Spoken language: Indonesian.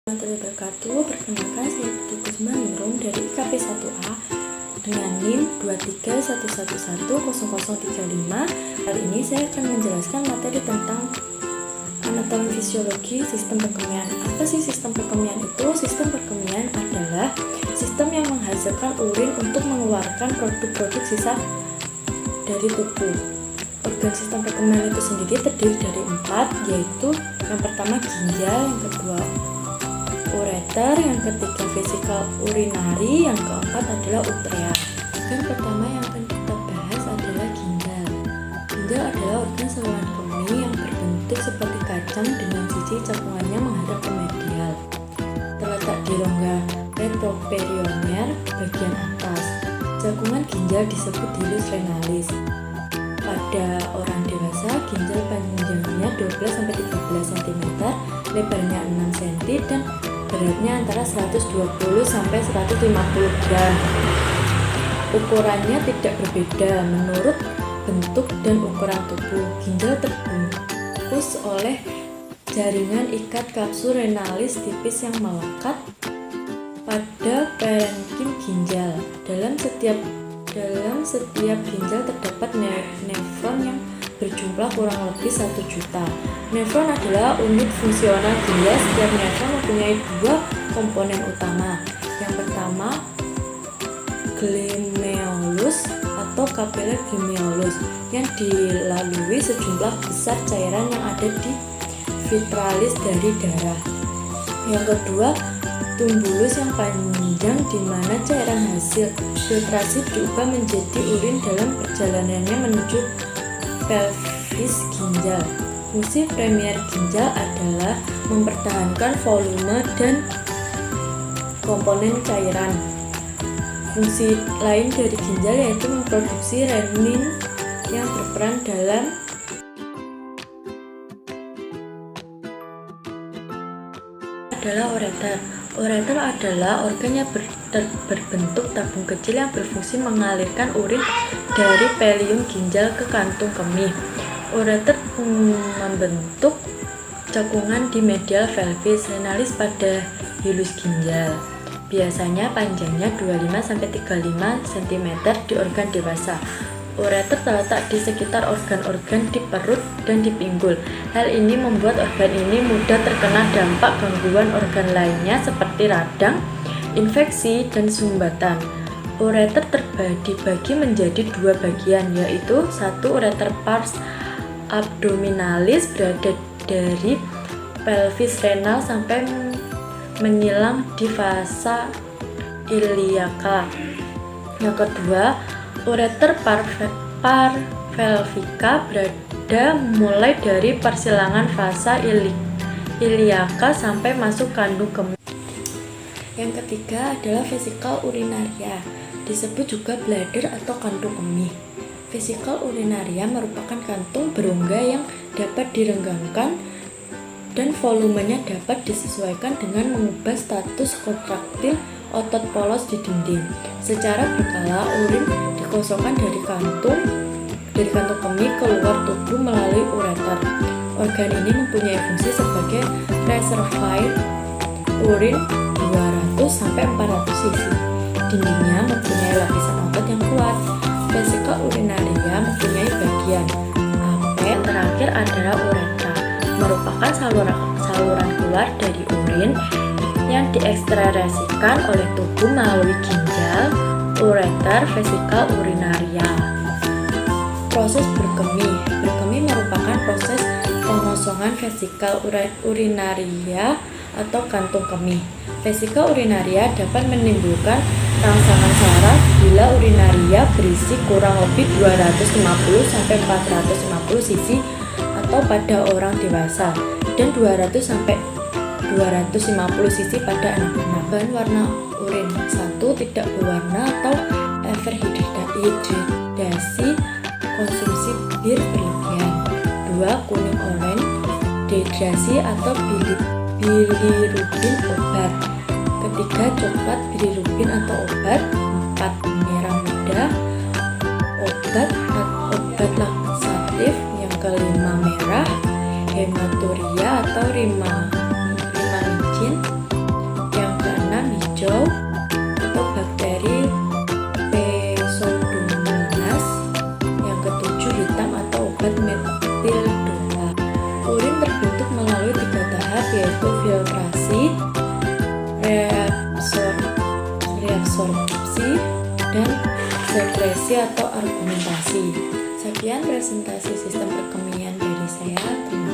Wabarakatuh. Perkenalkan, saya Putri Kusmaningrum dari IKP 1A dengan NIM 231110035. Kali ini saya akan menjelaskan materi tentang anatomi fisiologi sistem perkemian. Apa sih sistem perkemian itu? Sistem perkemian adalah sistem yang menghasilkan urin untuk mengeluarkan produk-produk sisa dari tubuh. Organ sistem perkemian itu sendiri terdiri dari 4, yaitu yang pertama ginjal, yang kedua ureter, yang ketiga vesikel urinari, yang keempat adalah utrea. Organ pertama yang akan kita bahas adalah ginjal. Ginjal adalah organ saluran kemih yang berbentuk seperti kacang dengan sisi cekungannya menghadap ke medial. Terletak di rongga retroperitoneal bagian atas. Cekungan ginjal disebut hilus renalis. Pada orang dewasa, ginjal panjangnya 12-13 cm, lebarnya 6 cm, dan beratnya antara 120-150 gram. Ukurannya tidak berbeda menurut bentuk dan ukuran tubuh. Ginjal terbungkus oleh jaringan ikat kapsul renalis tipis yang melekat pada parenkim ginjal. Dalam setiap ginjal terdapat nefron yang berjumlah kurang lebih 1 juta. Nefron adalah unit fungsional ginjal. Setiap nefron mempunyai 2 komponen utama. Yang pertama, glomerulus atau kapiler glomerulus yang dilalui sejumlah besar cairan yang ada di vitralis dari darah. Yang kedua, tumbulus yang panjang di mana cairan hasil filtrasi diubah menjadi urin dalam perjalanannya menuju pelvis ginjal. Fungsi primer ginjal adalah mempertahankan volume dan komponen cairan. Fungsi lain dari ginjal yaitu memproduksi renin yang berperan dalam adalah ureter. Ureter adalah organ yang berbentuk tabung kecil yang berfungsi mengalirkan urin dari pelium ginjal ke kantung kemih. Ureter membentuk cekungan di medial pelvis renalis pada hilus ginjal. Biasanya panjangnya 25-35 cm di organ dewasa. Ureter terletak di sekitar organ-organ di perut dan di pinggul. Hal ini membuat organ ini mudah terkena dampak gangguan organ lainnya seperti radang, infeksi, dan sumbatan. Ureter dibagi menjadi 2 bagian, yaitu 1 ureter pars abdominalis berada dari pelvis renal sampai menyilang di fasa iliaka. Yang kedua, ureter parvelvica berada mulai dari persilangan fasa iliaka sampai masuk kandung kemih. Yang ketiga adalah vesikel urinaria, disebut juga bladder atau kantung kemih. Vesikel urinaria merupakan kantung berongga yang dapat direnggangkan dan volumenya dapat disesuaikan dengan mengubah status kontraktil otot polos di dinding. Secara berkala, urin dikosongkan dari kantung kemih keluar tubuh melalui ureter. Organ ini mempunyai fungsi sebagai reservoir urin 200-400 cc. Dindingnya mempunyai lapisan otot yang kuat. Vesikel urinaria mempunyai bagian apet. Terakhir adalah uretra, merupakan saluran keluar dari urin yang diekstrasikan oleh tubuh melalui ginjal, ureter, vesikel urinaria. Proses berkemih. Berkemih merupakan proses pengosongan vesikel urinaria atau kantung kemih. Vesikel urinaria dapat menimbulkan rangsangan saraf bila urinaria berisi kurang lebih 250-450 cc atau pada orang dewasa dan 200-250 cc pada anak-anak. Bahan warna urin: 1. Tidak berwarna atau everhidratasi, konsumsi bir berlebihan. 2. Kuning oranye, dehidrasi atau bilirubin obat. Ketiga, coklat bilirubin atau obat. 4. Merah muda, obat laksatif. Yang kelima, merah, hematuria atau rimamicin. hijau atau bakteri Pseudomonas. Yang ketujuh, hitam atau obat metil 2. Urin terbentuk melalui 3 tahap, yaitu filtrasi, reabsorpsi, dan sekresi atau argumentasi. Sekian presentasi sistem perkemian dari saya. Terima